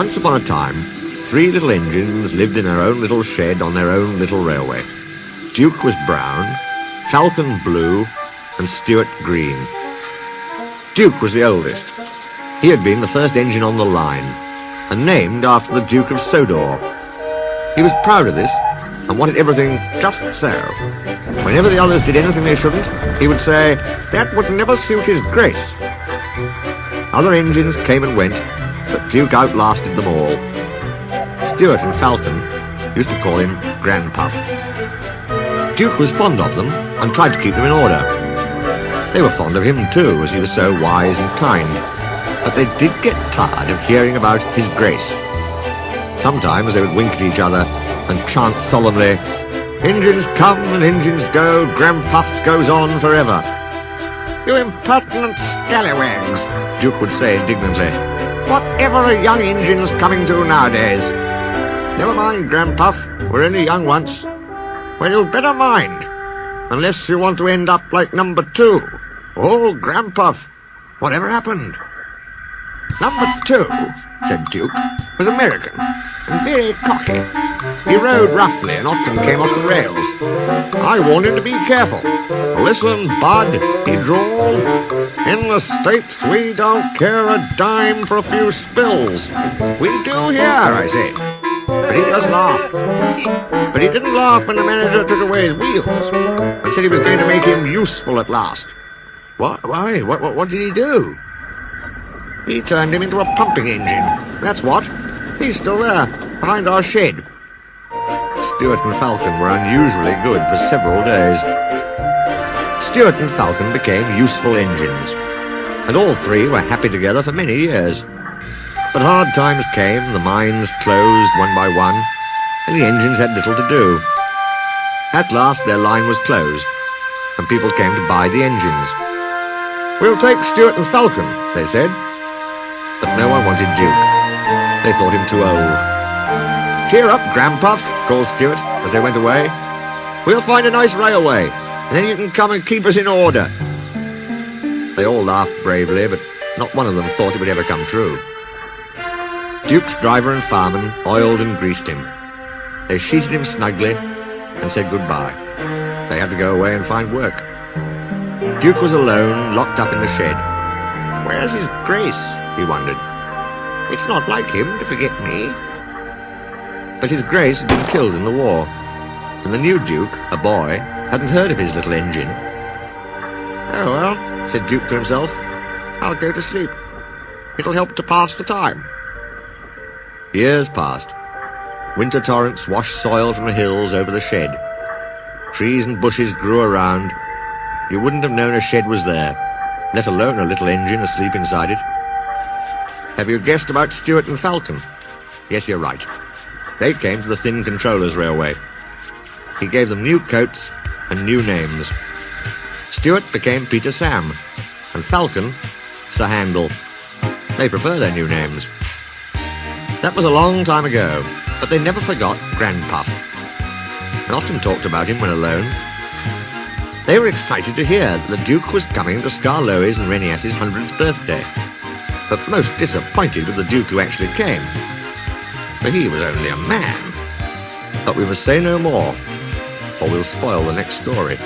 Once upon a time, 3 little engines lived in their own little shed on their own little railway. Duke was brown, Falcon blue, and Stuart green. Duke was the oldest. He had been the first engine on the line, and named after the Duke of Sodor. He was proud of this, and wanted everything just so. Whenever the others did anything they shouldn't, he would say, "That would never suit his grace." Other engines came and went, but Duke outlasted them all. Stuart and Falcon used to call him GrandPuff. Duke was fond of them and tried to keep them in order. They were fond of him too, as he was so wise and kind, but they did get tired of hearing about his grace. Sometimes they would wink at each other and chant solemnly, "Engines come and engines go, GrandPuff goes on forever." "You impertinent scallywags," Duke would say indignantly. "Whatever are young engines coming to nowadays?" "Never mind, GrandPuff, we're only young once." "Well, you'd better mind, unless you want to end up like number 2. Oh, GrandPuff, whatever happened?" "Number 2, said Duke, was American, and very cocky. He rode roughly and often came off the rails. I warned him to be careful. 'Listen, bud,' he drawled. 'In the States we don't care a dime for a few spills.' 'We do here,' I said. But he just laughed. But he didn't laugh when the manager took away his wheels and said he was going to make him useful at last." "Why? What did he do?" "He turned him into a pumping engine. That's what. He's still there, behind our shed." Stuart and Falcon were unusually good for several days. Stuart and Falcon became useful engines, and all 3 were happy together for many years. But hard times came, the mines closed one by one, and the engines had little to do. At last their line was closed, and people came to buy the engines. "We'll take Stuart and Falcon," they said. But no one wanted Duke. They thought him too old. "Cheer up, GrandPuff," called Stuart as they went away. "We'll find a nice railway, and then you can come and keep us in order." They all laughed bravely, but not one of them thought it would ever come true. Duke's driver and fireman oiled and greased him. They sheeted him snugly and said goodbye. They had to go away and find work. Duke was alone, locked up in the shed. "Where's his grace?" he wondered. "It's not like him to forget me." But his grace had been killed in the war, and the new Duke, a boy, hadn't heard of his little engine. "Oh well," said Duke to himself, "I'll go to sleep. It'll help to pass the time." Years passed. Winter torrents washed soil from the hills over the shed. Trees and bushes grew around. You wouldn't have known a shed was there, let alone a little engine asleep inside it. Have you guessed about Stuart and Falcon? Yes, you're right. They came to the Thin Controller's Railway. He gave them new coats and new names. Stuart became Peter Sam, and Falcon, Sir Handel. They prefer their new names. That was a long time ago, but they never forgot GrandPuff, and often talked about him when alone. They were excited to hear that the Duke was coming to Skarloey's and Renias's 100th birthday, but most disappointed with the Duke who actually came, for he was only a man. But we must say no more, or we'll spoil the next story.